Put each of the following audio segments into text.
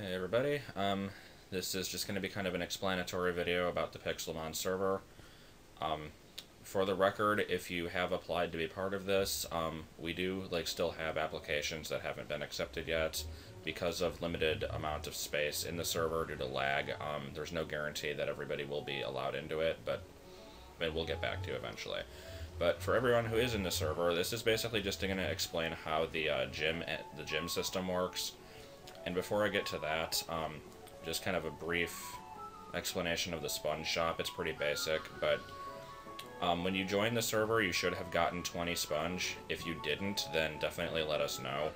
Hey everybody, this is just going to be kind of an explanatory video about the Pixelmon server. Um, for the record, if you have applied to be part of this, we do still have applications that haven't been accepted yet because of limited amount of space in the server due to lag. There's no guarantee that everybody will be allowed into it, but we'll get back to eventually. But for everyone who is in the server, this is basically just going to explain how the gym system works. And before I get to that, just kind of a brief explanation of the sponge shop. It's pretty basic, but when you join the server, you should have gotten 20 sponge. If you didn't, then definitely let us know.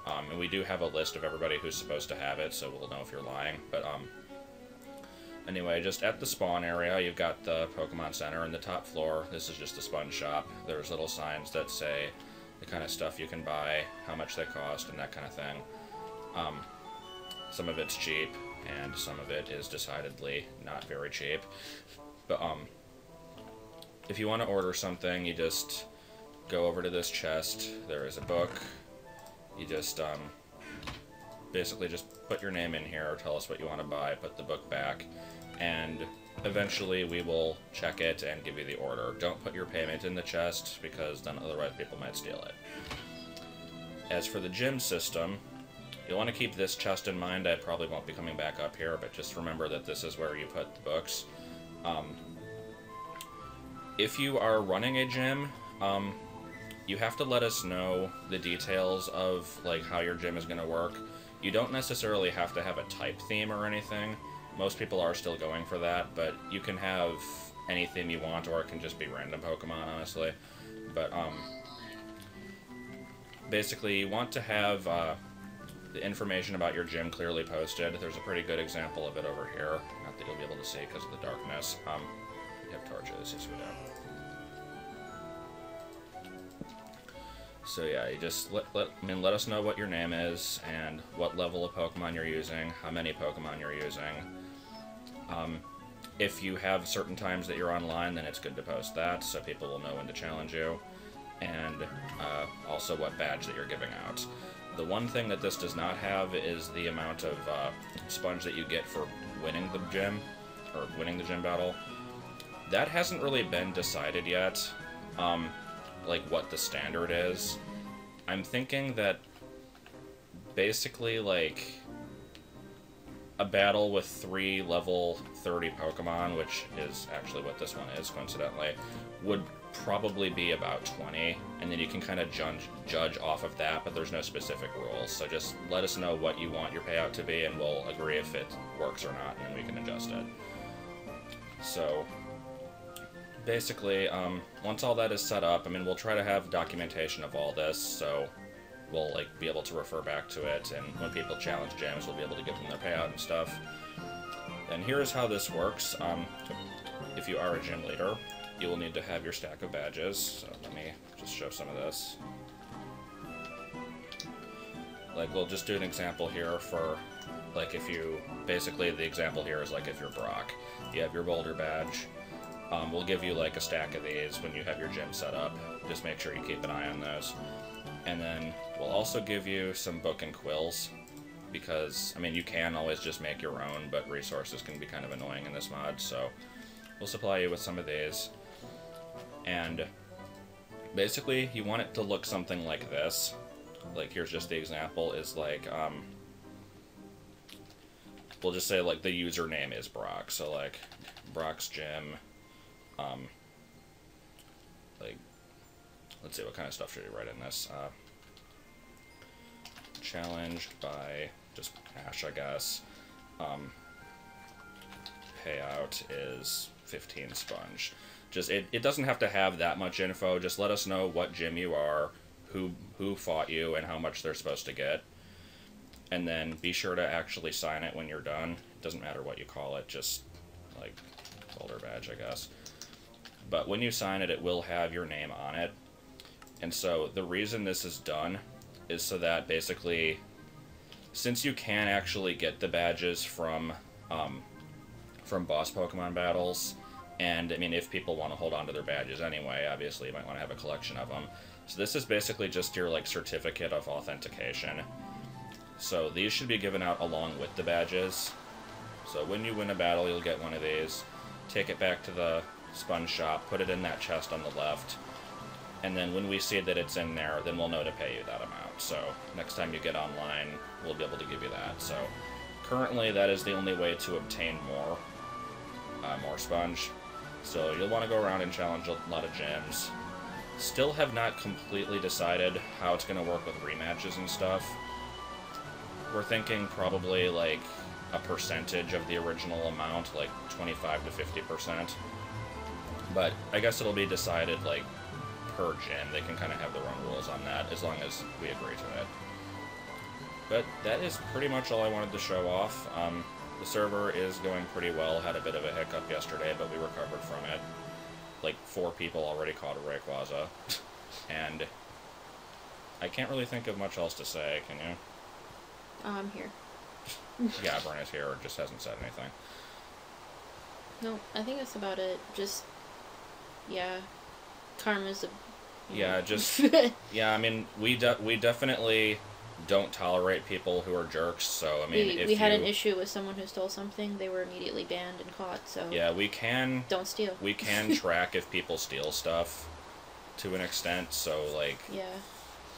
And we do have a list of everybody who's supposed to have it, so we'll know if you're lying. But anyway, just at the spawn area, you've got the Pokemon Center in the top floor. This is just the sponge shop. There's little signs that say the kind of stuff you can buy, how much they cost, and that kind of thing. Some of it's cheap, and some of it is decidedly not very cheap. But, if you want to order something, you just go over to this chest. There is a book. You just, basically just put your name in here, tell us what you want to buy, put the book back, and eventually we will check it and give you the order. Don't put your payment in the chest, because then otherwise people might steal it. As for the gym system, you'll want to keep this chest in mind. I probably won't be coming back up here, but just remember that this is where you put the books. If you are running a gym, you have to let us know the details of how your gym is going to work. You don't necessarily have to have a type theme or anything. Most people are still going for that, but you can have any theme you want, or it can just be random Pokemon, honestly. But basically, you want to have the information about your gym clearly posted. There's a pretty good example of it over here. Not that you'll be able to see because of the darkness. We have torches, yes we do. So yeah, you just let us know what your name is and what level of Pokemon you're using, how many Pokemon you're using. If you have certain times that you're online, then it's good to post that so people will know when to challenge you, and also what badge that you're giving out. The one thing that this does not have is the amount of sponge that you get for winning the gym, or winning the gym battle. That hasn't really been decided yet, what the standard is. I'm thinking that basically, a battle with 3 level 30 Pokemon, which is actually what this one is, coincidentally, would probably be about 20, and then you can kind of judge off of that, but there's no specific rules. So just let us know what you want your payout to be, and we'll agree if it works or not, and then we can adjust it. So basically, once all that is set up, we'll try to have documentation of all this, so we'll be able to refer back to it, and when people challenge gyms, we'll be able to give them their payout and stuff. And here's how this works. If you are a gym leader, you will need to have your stack of badges. So let me just show some of this. We'll just do an example here for, if you, basically the example here is if you're Brock. You have your Boulder badge. We'll give you a stack of these when you have your gym set up. Just make sure you keep an eye on those. And then we'll also give you some book and quills, because, you can always just make your own, but resources can be kind of annoying in this mod, so we'll supply you with some of these. And basically, you want it to look something like this. Here's just the example, is we'll just say, the username is Brock, so, Brock's gym, let's see, what kind of stuff should we write in this? Challenge by just hash, I guess. Payout is 15 sponge. Just it doesn't have to have that much info. Just let us know what gym you are, who fought you, and how much they're supposed to get. And then be sure to actually sign it when you're done. It doesn't matter what you call it, just folder badge, I guess. But when you sign it, it will have your name on it. And so the reason this is done is so that basically, since you can actually get the badges from boss Pokemon battles, and if people want to hold on to their badges anyway, obviously you might want to have a collection of them. So this is basically just your certificate of authentication. So these should be given out along with the badges. So when you win a battle, you'll get one of these. Take it back to the sponge shop, put it in that chest on the left, and then when we see that it's in there, then we'll know to pay you that amount. So next time you get online, we'll be able to give you that. So currently, that is the only way to obtain more sponge. So you'll want to go around and challenge a lot of gyms. Still have not completely decided how it's going to work with rematches and stuff. We're thinking probably like a percentage of the original amount, like 25 to 50%. But I guess it'll be decided like per gym. They can kind of have their own rules on that as long as we agree to it. But that is pretty much all I wanted to show off. The server is going pretty well. Had a bit of a hiccup yesterday, but we recovered from it. Like 4 people already caught a Rayquaza. And I can't really think of much else to say, can you? I'm here. Yeah, Brenna's here, just hasn't said anything. No, I think that's about it. Just, yeah, karma's a... Yeah, just... yeah, I mean, we definitely don't tolerate people who are jerks, so, I mean, if we had an issue with someone who stole something, they were immediately banned and caught, so... Yeah, we can... Don't steal. We can track if people steal stuff to an extent, so, like... Yeah.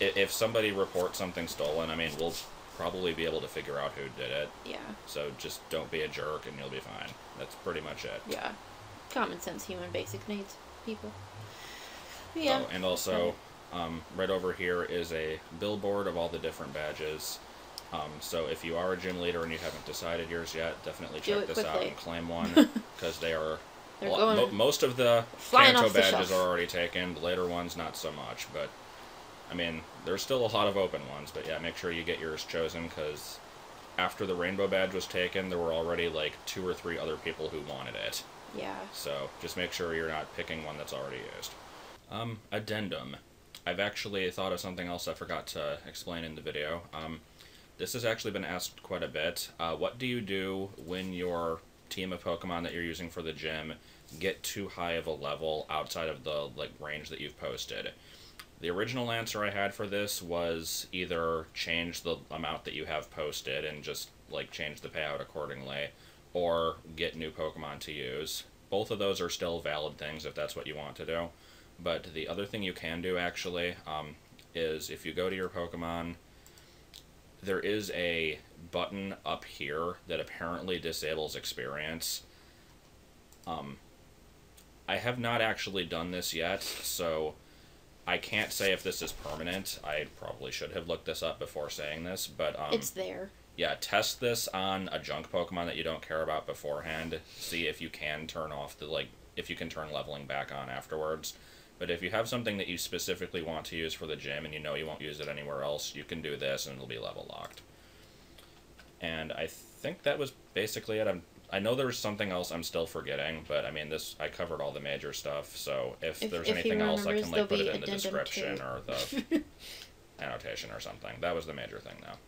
If somebody reports something stolen, I mean, we'll probably be able to figure out who did it. Yeah. So just don't be a jerk and you'll be fine. That's pretty much it. Yeah. Common sense, human basic needs, people. Yeah. Oh, and also, right over here is a billboard of all the different badges. So if you are a gym leader and you haven't decided yours yet, definitely check this out and claim one, because they are... most of the Kanto badges are already taken, the later ones not so much, but... I mean, there's still a lot of open ones, but yeah, make sure you get yours chosen, because after the rainbow badge was taken, there were already like 2 or 3 other people who wanted it. Yeah. So just make sure you're not picking one that's already used. Addendum. I've actually thought of something else I forgot to explain in the video. This has actually been asked quite a bit. What do you do when your team of Pokemon that you're using for the gym get too high of a level outside of the range that you've posted? The original answer I had for this was either change the amount that you have posted and just, change the payout accordingly, or get new Pokemon to use. Both of those are still valid things if that's what you want to do. But the other thing you can do, actually, is if you go to your Pokemon, there is a button up here that apparently disables experience. I have not actually done this yet, so... I can't say if this is permanent. I probably should have looked this up before saying this, but... it's there. Yeah, test this on a junk Pokemon that you don't care about beforehand. See if you can turn off the, if you can turn leveling back on afterwards. But if you have something that you specifically want to use for the gym and you know you won't use it anywhere else, you can do this and it'll be level locked. And I think that was basically it. I know there's something else I'm still forgetting, but I mean, I covered all the major stuff, so if there's anything else, I can put it in the description or the annotation or something. That was the major thing, though.